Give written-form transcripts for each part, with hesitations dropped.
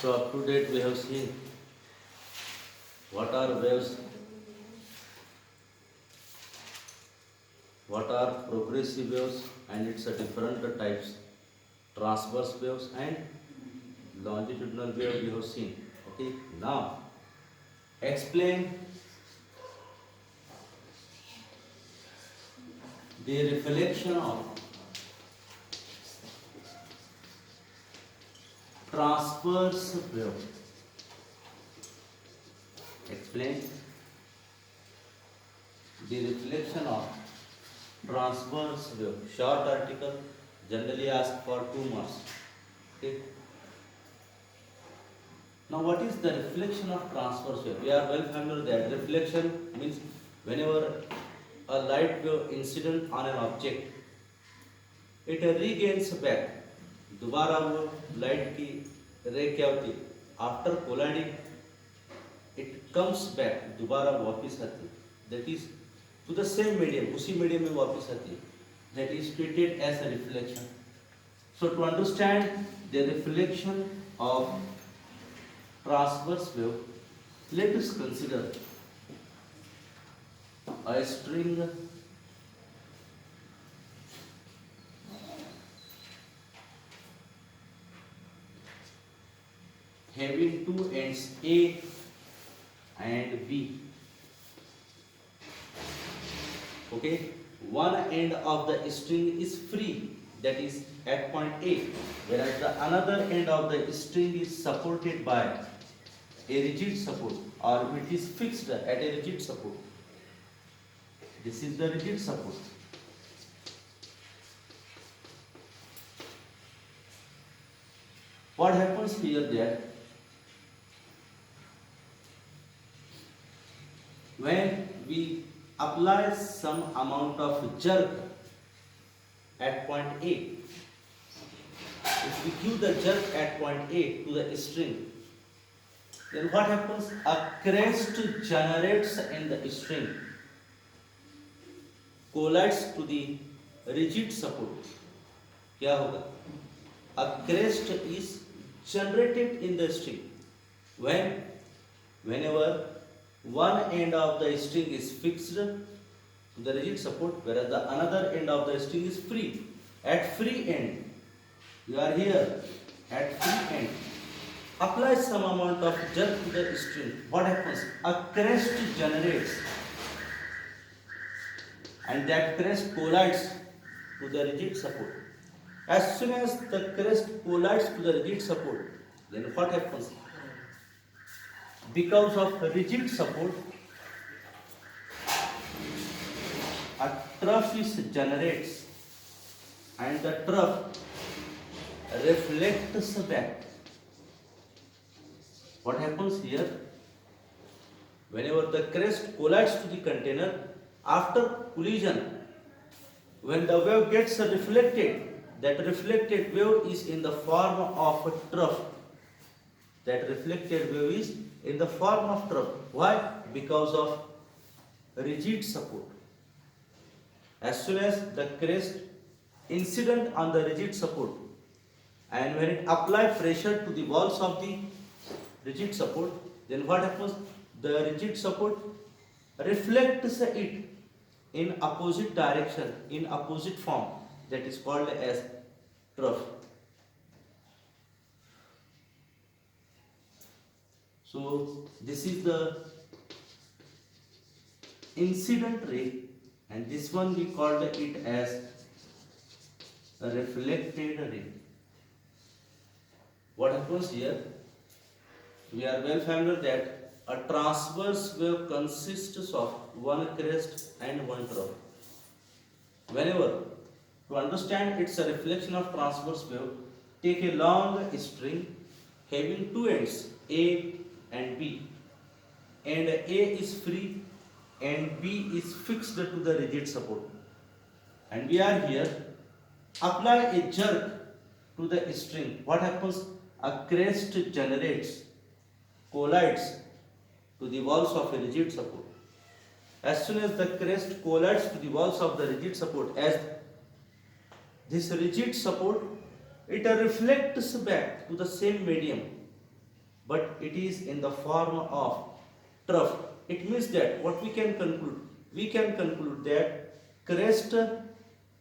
So up to date we have seen what are waves, what are progressive waves and its different types, transverse waves and longitudinal wave we have seen. Okay, now explain the reflection of transverse wave. Explain the reflection of transverse wave. Short article, generally asked for 2 marks. Okay. Now what is the reflection of transverse wave? We are well familiar that reflection means whenever a light wave incident on an object, it regains back. दोबारा वो light की रे क्या होती है, after colliding it comes back, दोबारा वापस आती है, that is to the same medium, उसी मीडियम में वापस आती है, that is treated as a reflection. So to understand the reflection of transverse wave, let us consider a string having two ends A and B. Okay, one end of the string is free, that is at point A, whereas the another end of the string is supported by a rigid support, or it is fixed at a rigid support. This is the rigid support. What happens here that when we apply some amount of jerk at point A, if we give the jerk at point A to the string, then what happens? A crest generates in the string, collides to the rigid support. क्या होगा? A crest is generated in the string whenever one end of the string is fixed to the rigid support, whereas the another end of the string is free. At free end, you are here at free end, apply some amount of jerk to the string. What happens? A crest generates, and that crest collides to the rigid support. As soon as the crest collides to the rigid support, then what happens? Because of the rigid support, a trough is generates, and the trough reflects back. What happens here? Whenever the crest collides to the container, after collision, when the wave gets reflected, that reflected wave is in the form of a trough. That reflected wave is in the form of trough. Why? Because of rigid support. As soon as the crest incident on the rigid support, and when it apply pressure to the walls of the rigid support, then what happens? The rigid support reflects it in opposite direction, in opposite form, that is called as trough. So this is the incident ray, and this one we called it as a reflected ray. What happens here? We are well familiar that a transverse wave consists of one crest and one trough. Whenever, to understand it's a reflection of transverse wave, take a long string having two ends A and B, and A is free and B is fixed to the rigid support. And we are here, apply a jerk to the string. What happens? A crest generates, collides to the walls of a rigid support. As soon as the crest collides to the walls of the rigid support, as this rigid support, it reflects back to the same medium, but it is in the form of trough. It means that what we can conclude? We can conclude that crest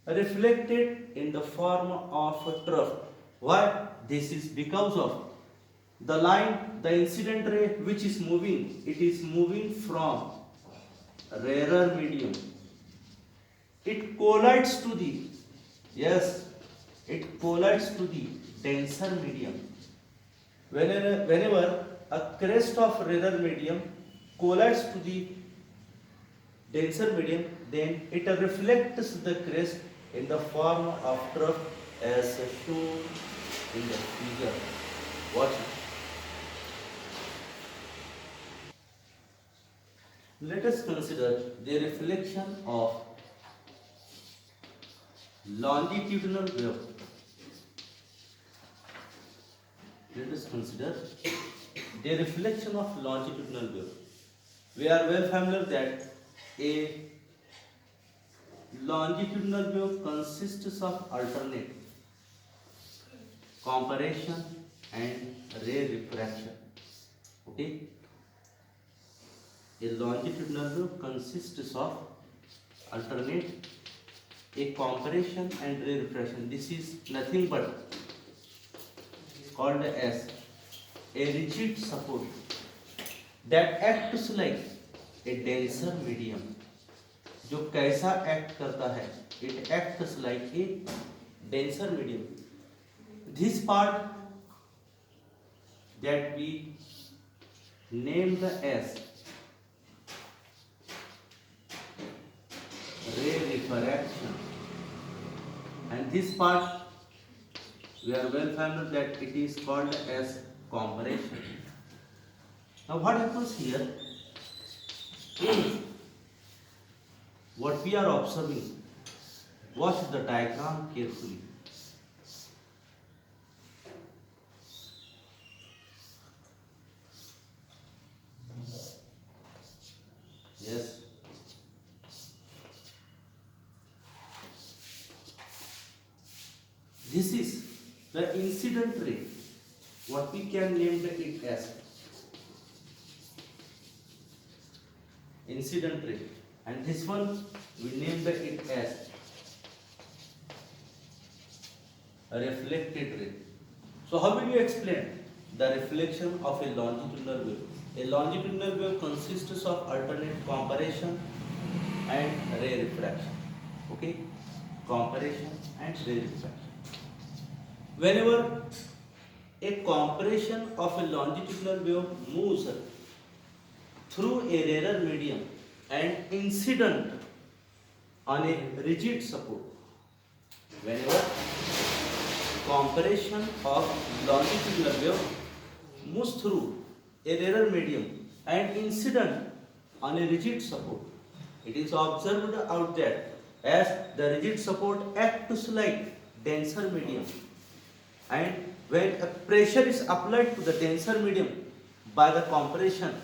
reflected in the form of a trough. Why? This is because of the line, the incident ray which is moving, it is moving from rarer medium. It collides to the, yes, it collides to the denser medium. Whenever a crest of rarer medium collides to the denser medium, then it reflects the crest in the form of trough as shown in the figure. Watch it. Let us consider the reflection of longitudinal wave. Let us consider the reflection of longitudinal wave. We are well familiar that a longitudinal wave consists of alternate compression and ray refraction. Okay? A longitudinal wave consists of alternate a compression and ray refraction. This is nothing but called as a rigid support that acts like a denser medium. जो कैसा act करता है? It acts like a denser medium. This part that we named as ray refraction, and this part we are well familiar that it is called as compression. Now what happens here? What we are observing, watch the diagram carefully. Yes. This is the incident ray, what we can name it as incident ray, and this one we named it as a reflected ray. So how will you explain the reflection of a longitudinal wave? A longitudinal wave consists of alternate compression and ray refraction. Okay, compression and ray refraction. Whenever a compression of a longitudinal wave moves through a rarer medium and incident on a rigid support, whenever compression of longitudinal wave moves through a rarer medium and incident on a rigid support, it is observed out that as the rigid support acts like denser medium, and when a pressure is applied to the denser medium by the compression,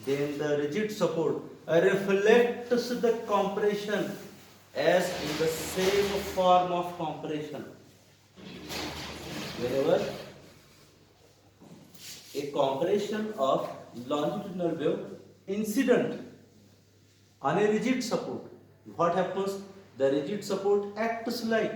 then the rigid support reflects the compression as in the same form of compression. Whenever a compression of longitudinal wave incident on a rigid support, what happens? The rigid support acts like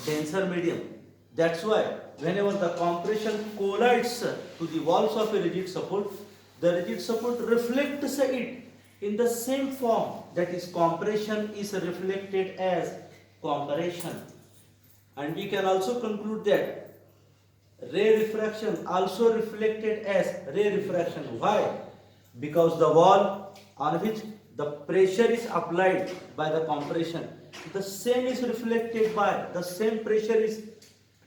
denser medium. That's why whenever the compression collides to the walls of a rigid support, the rigid support reflects it in the same form, that is compression is reflected as compression. And we can also conclude that ray refraction also reflected as ray refraction. Why? Because the wall on which the pressure is applied by the compression, the same is reflected by, the same pressure is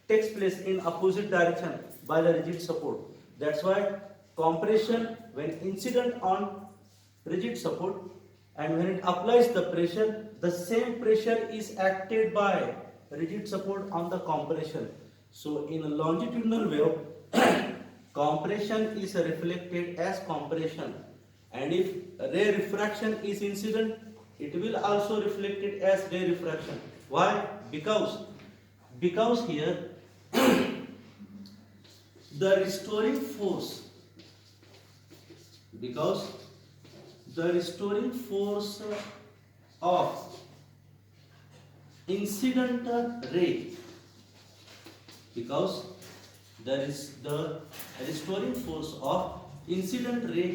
takes place in opposite direction by the rigid support. That's why compression, when incident on rigid support, and when it applies the pressure, the same pressure is acted by rigid support on the compression. So in a longitudinal wave, compression is reflected as compression, and if ray refraction is incident, it will also reflected as ray refraction. Why? Because here the restoring force because the restoring force of incident ray, because there is the restoring force of incident ray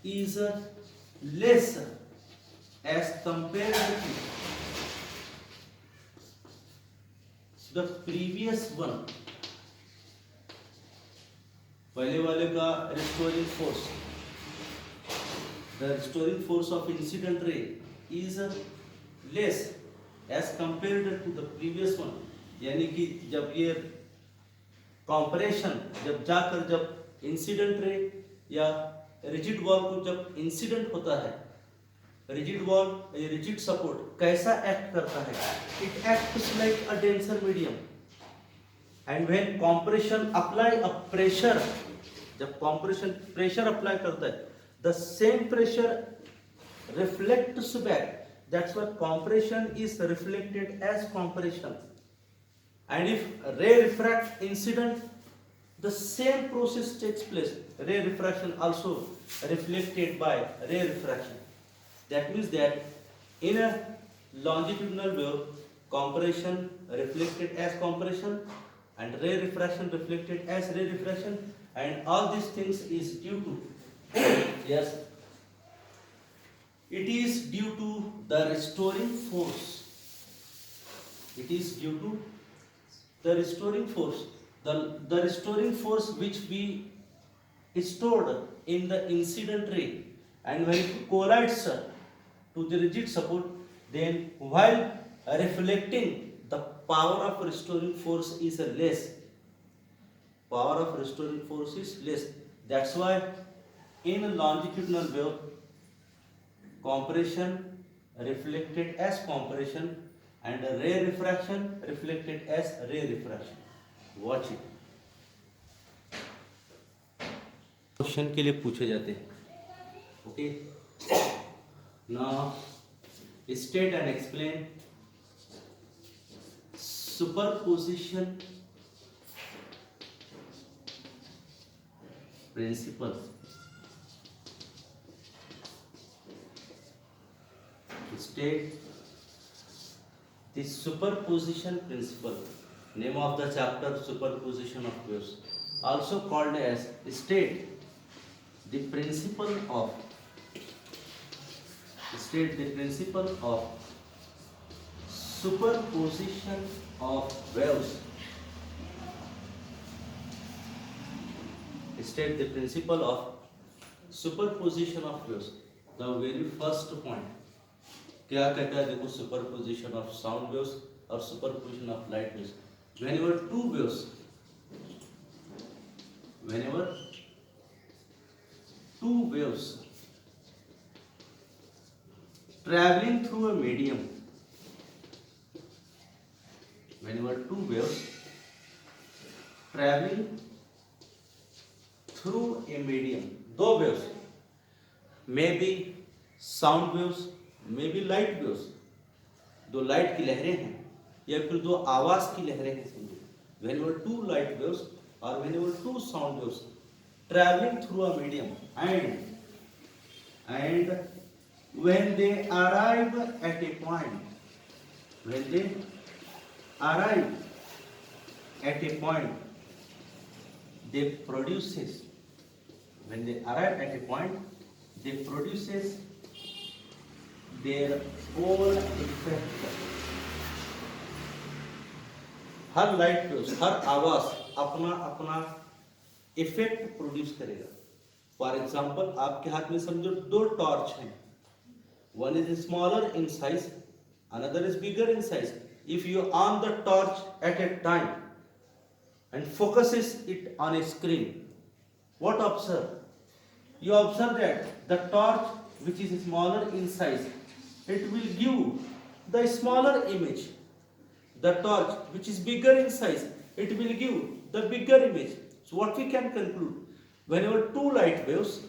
is less as compared to the previous one. पहले वाले का restoring force, the restoring force of incident ray is less as compared to the previous one. यानी कि जब ये compression जब incident ray या rigid wall को जब इंसिडेंट होता है, रिजिड वॉल रिजिड सपोर्ट कैसा एक्ट करता है, it acts like a denser medium and when compression apply a pressure, जब कंप्रेशन प्रेशर अप्लाई करता है the same pressure reflects back, that's why compression is reflected as compression and if ray refract incident, the same process takes place, ray refraction also reflected by ray refraction. That means that in a longitudinal wave compression reflected as compression and ray refraction reflected as ray refraction, and all these things is due to yes, it is due to the restoring force, it is due to the restoring force, the restoring force which we stored in the incident ray, and when it collides to the rigid support, then while reflecting the power of restoring force is less, power of restoring force is less. That's why in a longitudinal wave compression reflected as compression and ray refraction reflected as ray refraction. Watch it. Question के लिए पूछे जाते हैं. Okay, now state and explain superposition principle. State the superposition principle. Name of the chapter superposition of waves, also called as state the principle of superposition of waves. State the principle of superposition of waves. The very first point क्या कहता है, देखो, superposition of sound waves और superposition of light waves. whenever two waves traveling through a medium, whenever two waves traveling through a medium, दो waves, may be sound waves, may be light waves, दो light की लहरें हैं या फिर दो आवाज की लहरें हैं, समझो. whenever two light waves or whenever two sound waves traveling through a medium and when they arrive at a point, they produces their own effect. हर लाइट वेव्स, हर आवाज अपना अपना इफेक्ट प्रोड्यूस करेगा. फॉर एग्जाम्पल, आपके हाथ में समझो दो टॉर्च हैं, one is smaller in size, another is bigger in size. If you on the torch at a time and focuses it on a screen, what observe? You observe that the torch which is smaller in size, it will give the smaller image. The torch which is bigger in size, it will give the bigger image. So what we can conclude, whenever two light waves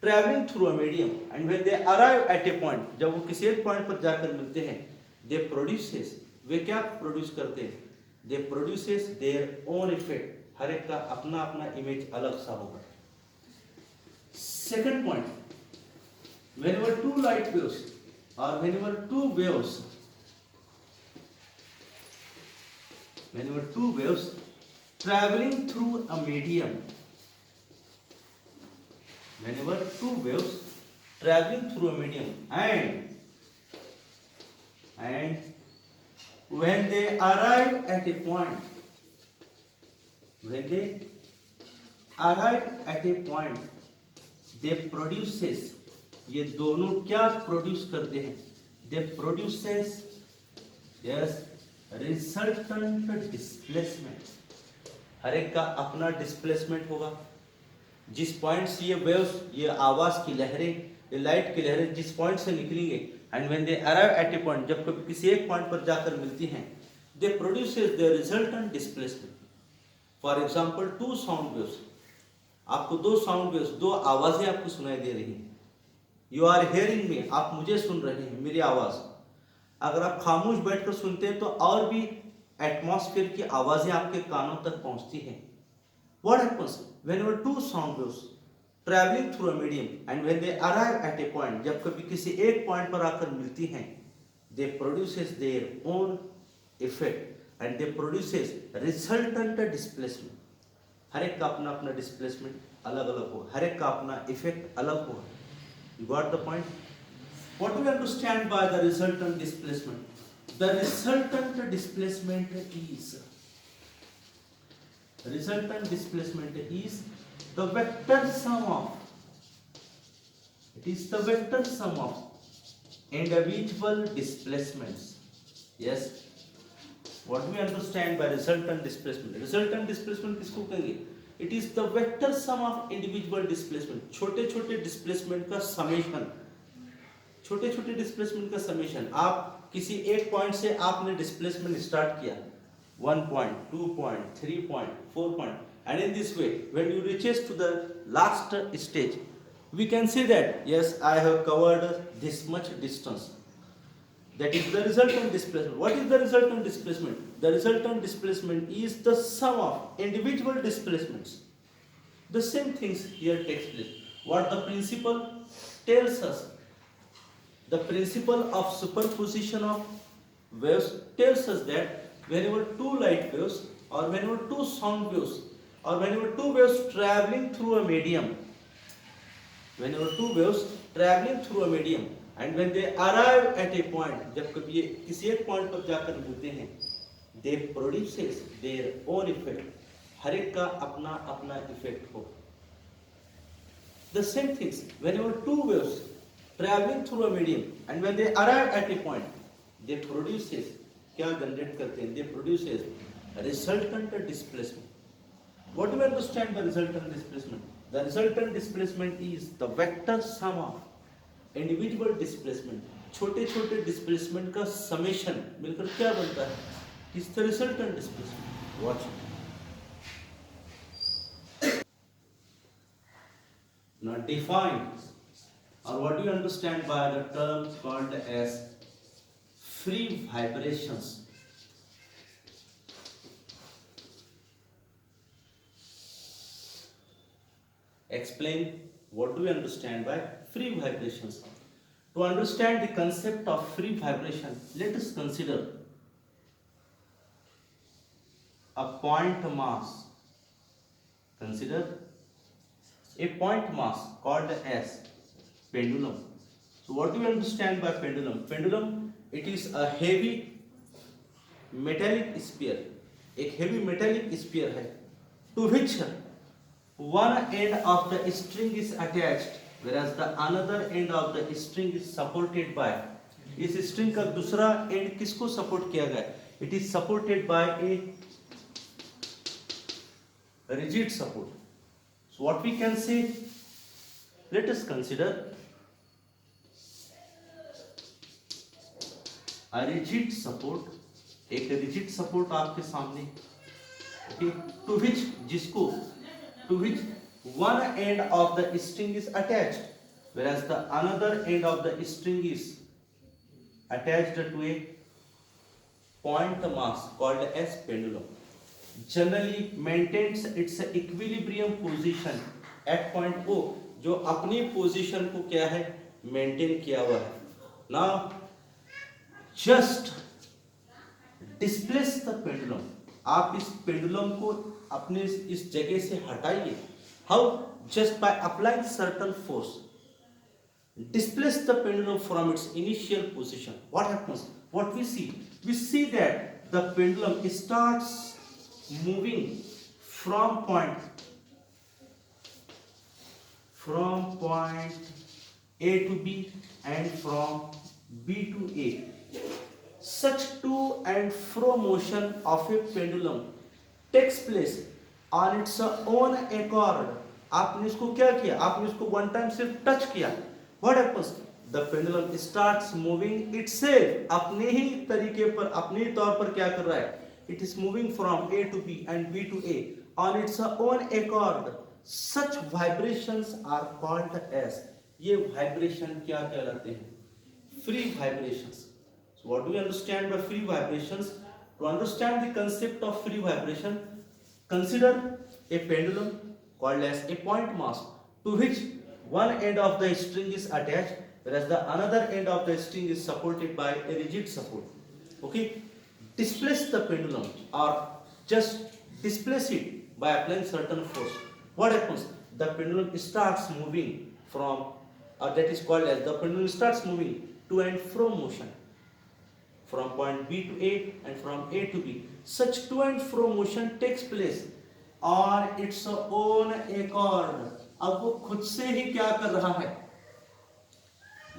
traveling through a medium and when they arrive at a point, जब वो किसी एक point पर जाकर मिलते हैं, they produces, वे क्या produce करते हैं? They produces their own effect. हर एक का अपना अपना इमेज अलग सा होगा. Second point, whenever two light waves or whenever two waves traveling through a medium, whenever two waves traveling through a medium and when they arrive at a point, they produces, ये दोनों क्या produce करते हैं? They produces yes resultant displacement. हर एक का अपना displacement होगा. जिस पॉइंट से ये वेव्स, ये आवाज की लहरें, ये लाइट की लहरें जिस पॉइंट से निकलेंगे and when they arrive at a point, जब कभी किसी एक पॉइंट पर जाकर मिलती हैं, they produces the resultant displacement. For example to sound waves, आपको दो साउंड वेव्स, दो आवाजें आपको सुनाई दे रही हैं. यू आर हियरिंग मी, आप मुझे सुन रहे हैं, मेरी आवाज. अगर आप खामोश बैठकर सुनते हैं तो और भी एटमॉस्फेयर की आवाजें आपके कानों तक पहुंचती हैं. What happens whenever two sound waves travelling through a medium and when they arrive at a point, जब कभी किसी एक पॉइंट पर आकर मिलती हैं, they produces their own effect and they produces resultant displacement. हर एक का अपना अपना डिस्प्लेसमेंट अलग अलग होगा, हर एक का अपना इफेक्ट अलग होगा. You got the point? What do we understand by the resultant displacement? The resultant displacement is the vector sum of, it is the vector sum of individual displacements. Yes. What do we understand by resultant displacement? Resultant displacement किसको कहेंगे? It is the vector sum of individual displacement. छोटे छोटे displacement का summation, छोटे छोटे displacement का summation. आप किसी एक पॉइंट से आपने डिस्प्लेसमेंट स्टार्ट किया, 1 point, 2 point, 3 point, 4 point, and in this way when you reaches to the last stage, we can say that yes, I have covered this much distance. That is the resultant displacement. What is the resultant displacement? The resultant displacement is the sum of individual displacements. The same things here takes place. What the principle tells us? The principle of superposition of waves tells us that whenever two light waves or whenever two sound waves or whenever two waves traveling through a medium, and when they arrive at a point, जब कभी ये किसी एक point पर जाकर मिलते हैं, they produces their own effect. हर एक का अपना अपना इफेक्ट हो. The same things whenever two waves traveling through a medium and when they arrive at a point, they produces, क्या जनरेट करते हैं? They produces resultant displacement. What do we understand by resultant displacement? The resultant displacement is the vector sum of individual displacement. छोटे छोटे displacement का summation मिलकर क्या बनता है? Is the resultant displacement. Watch. Now define, or what do you understand by the term called as free vibrations? Explain what do we understand by free vibrations. To understand the concept of free vibration, let us consider a point mass. Consider a point mass called as pendulum. So what do we understand by pendulum? Pendulum, it is a heavy metallic sphere. एक heavy metallic sphere है to which one end of the string is attached, whereas the another end of the string is supported by, इस string का दूसरा end किसको support किया गया? It is supported by a rigid support. So what we can say? Let us consider a rigid support. एक rigid support आपके सामने, okay, to which one end of the string is attached, whereas the another end of the string is attached to a point mass called as pendulum. Generally maintains its equilibrium position at point O जो अपनी position को क्या है maintain किया हुआ है। Now just displace the pendulum, आप इस पेंडुलम को अपने इस जगह से हटाइए। How? Just by applying certain force displace the pendulum from its initial position. What happens? What we see? We see that the pendulum starts moving from point A to B and from B to A. Such to and fro motion of a pendulum takes place on its own accord. आपने इसको क्या किया? आपने इसको one time सिर्फ touch किया। What happens? The pendulum starts moving itself. अपने ही तरीके पर, अपने ही तौर पर क्या कर रहा है? It is moving from A to B and B to A on its own accord. Such vibrations are called as, ये vibration क्या कहलाते हैं? Free vibrations. So what do we understand by free vibrations? To understand the concept of free vibration, consider a pendulum called as a point mass to which one end of the string is attached, whereas the another end of the string is supported by a rigid support. Okay, displace the pendulum or just displace it by applying certain force. What happens? The pendulum starts moving from, that is called as, the pendulum starts moving to and fro motion from point B to A and from A to B. Such to and fro motion takes place on its own accord. अब वो खुद से ही क्या कर रहा है?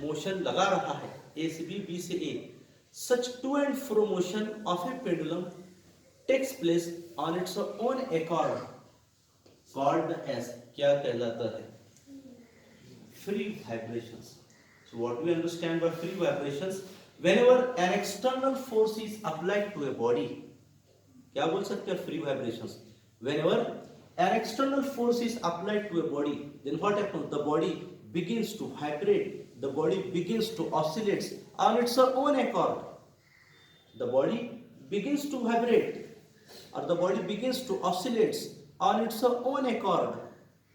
Motion लगा रहा है ए से बी, बी से A. Such to and fro motion of a pendulum takes place on its own accord, called as, क्या कहलाता है? Free vibrations. So what we understand by free vibrations? Whenever an external force is applied to a body, क्या बोल सकते हैं free vibrations? Whenever an external force is applied to a body, then what happens? The body begins to vibrate, the body begins to oscillate on its own accord. The body begins to vibrate or the body begins to oscillate on its own accord,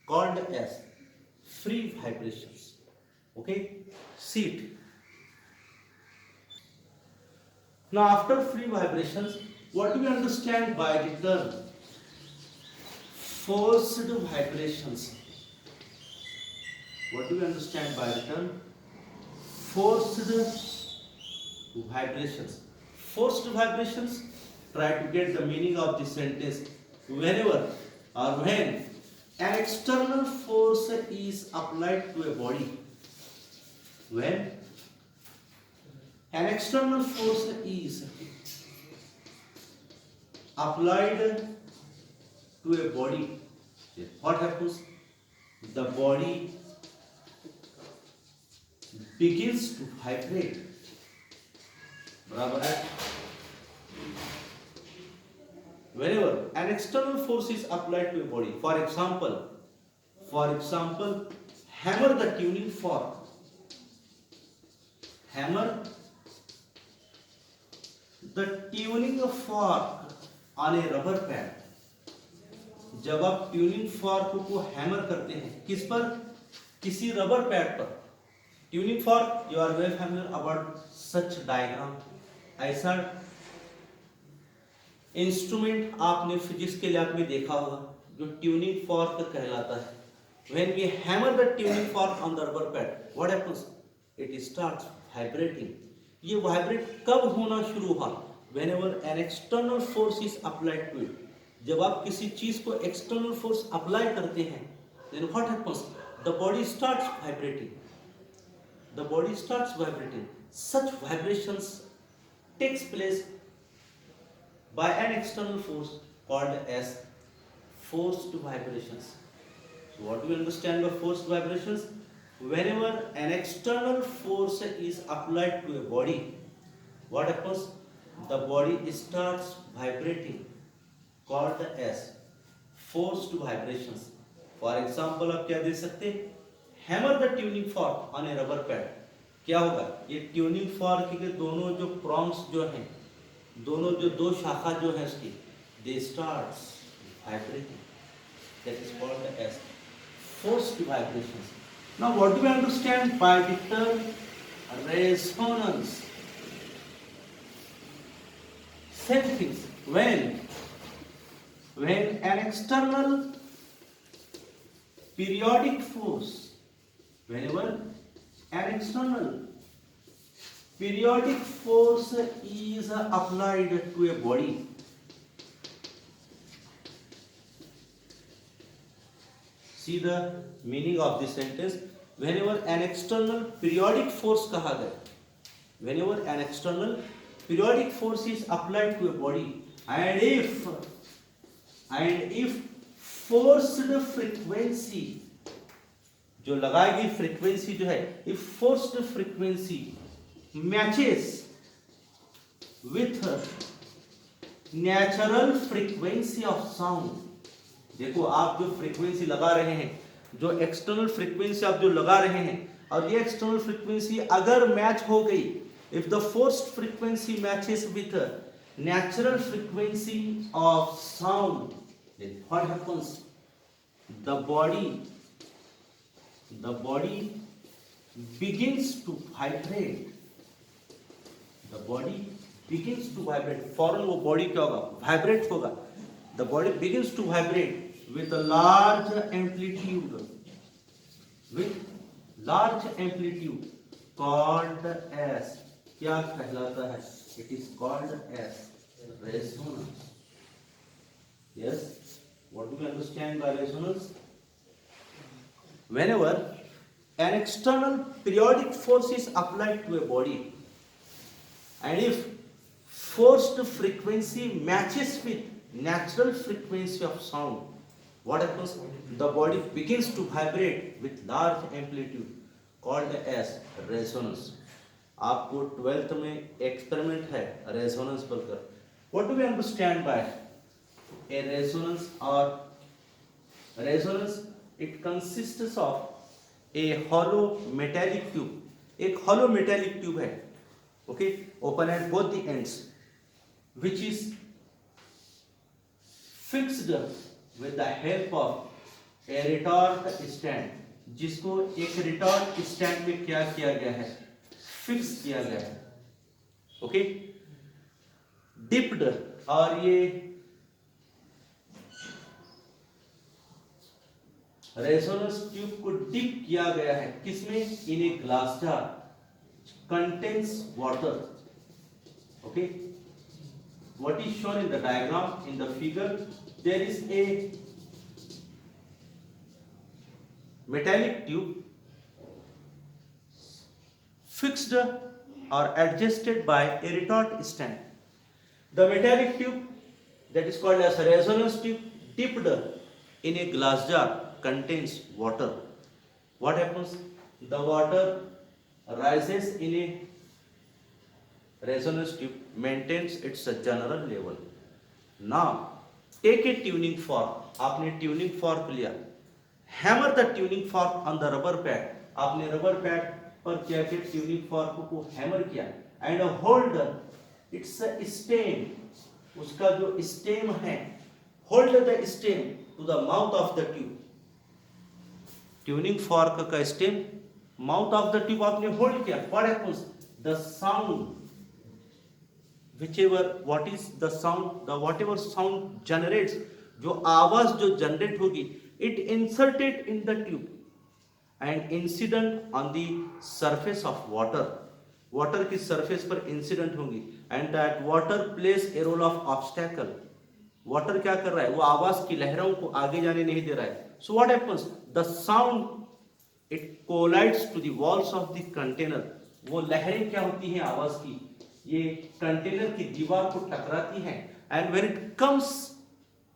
called as free vibrations. Okay, see it. Now after free vibrations, what do we understand by the term forced vibrations? What do we understand by the term forced vibrations? Forced vibrations, try to get the meaning of the sentence. Whenever or when an external force is applied to a body, when an external force is applied to a body, what happens? The body begins to vibrate. बराबर है? Whenever an external force is applied to a body, for example, hammer the tuning fork. Hammer the tuning fork on a rubber pad. जब आप tuning fork को hammer करते हैं किस पर? किसी रबर पैड पर। Tuning fork, you are well familiar about such diagram. ऐसा इंस्ट्रूमेंट आपने फिजिक्स के लैब में देखा होगा जो ट्यूनिंग फॉर्क कहलाता है। When we hammer the tuning fork on the rubber pad, what happens? It starts vibrating. ये वाइब्रेट कब होना शुरू हुआ? Whenever an external force is applied to it. जब आप किसी चीज को एक्सटर्नल फोर्स अप्लाई करते हैं, then what happens? The body starts vibrating. The body starts vibrating. Such vibrations takes place by an external force called as forced vibrations. So what do we understand by forced vibrations? Whenever an external force is applied to a body, what happens? The body starts vibrating, called as forced vibrations. For example, आप क्या दे सकते हैं? Hammer the tuning fork on a rubber pad. क्या होगा? ये tuning fork के दोनों जो प्रॉन्ग्स जो हैं, दोनों जो दो शाखा जो है उसकी, they starts vibrating. That is called as forced vibrations. Now what do we understand by the term resonance? Same things. When an external periodic force, whenever an external periodic force is applied to a body, see the meaning of this sentence. Whenever an external periodic force कहा गया, whenever an external periodic force is applied to a body, and if forced frequency, जो लगाई गई frequency जो है, if forced frequency matches with natural frequency of sound. देखो आप जो फ्रीक्वेंसी लगा रहे हैं, जो एक्सटर्नल फ्रीक्वेंसी आप जो लगा रहे हैं, और ये एक्सटर्नल फ्रीक्वेंसी अगर मैच हो गई, if the forced frequency matches with the natural frequency of sound, then what happens? The body begins to vibrate. The body begins to vibrate. फौरन वो बॉडी क्या होगा? वाइब्रेट होगा. The body begins to vibrate with a large amplitude. With large amplitude called as, क्या कहलाता है? It is called as resonance. Yes, what do we understand by resonance? Whenever an external periodic force is applied to a body, and if forced frequency matches with natural frequency of sound, what happens? The body begins to vibrate with large amplitude called as resonance. आपको 12th में experiment है resonance पर कर. What do we understand by a resonance? Or resonance, it consists of a hollow metallic tube. एक hollow metallic tube है, okay, open at both the ends, which is fixed with the help of a retort stand, जिसको एक retort stand में क्या किया गया है? Fix किया गया है. ओके, डिप्ड, और ये रेजोनेंस ट्यूब को डिप किया गया है किसमें? In a glass jar contains water. Okay, what is shown in the diagram, in the figure, there is a metallic tube fixed or adjusted by a retort stand. The metallic tube, that is called as a resonance tube, dipped in a glass jar, contains water. What happens? The water rises in a resonance tube, maintains its general level. Now take a tuning fork. आपने tuning fork लिया, hammer the tuning fork on the rubber pad. आपने rubber pad पर क्या किया? tuning fork को hammer किया, and hold its stem, उसका जो stem है, hold the stem to the mouth of the tube. tuning fork का stem mouth of the tube आपने hold किया. What happens? The sound, whatever sound generates, जो आवाज जो जनरेट होगी, it inserted in the tube and incident on the surface of water. Water की surface पर incident होंगी, and that water plays a role of obstacle. Water क्या कर रहा है? वो आवाज की लहरों को आगे जाने नहीं दे रहा है. So what happens? The sound, it collides to the walls of the container. वो लहरें क्या होती हैं आवाज की? ये कंटेनर की दीवार को टकराती हैं, and when it comes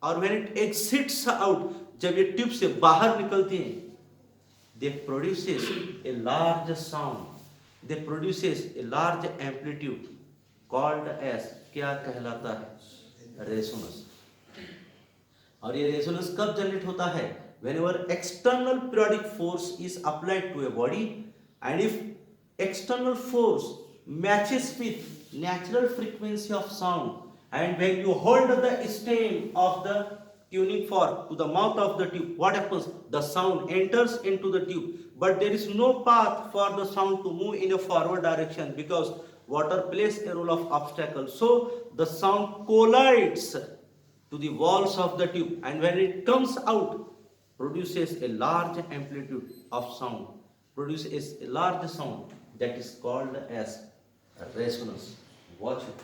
or when it exits out, जब ये ट्यूब से बाहर निकलती हैं, they produces a large sound, they produces a large amplitude called as, क्या कहलाता है? रेजोनेंस. और ये रेजोनेंस कब जनरेट होता है? Whenever external periodic force is applied to a body, and if external force matches with natural frequency of sound, and when you hold the stem of the tuning fork to the mouth of the tube, what happens? The sound enters into the tube, but there is no path for the sound to move in a forward direction because water plays a role of obstacle. So the sound collides to the walls of the tube, and when it comes out, produces a large amplitude of sound, produces a large sound that is called as resonance. Watch it.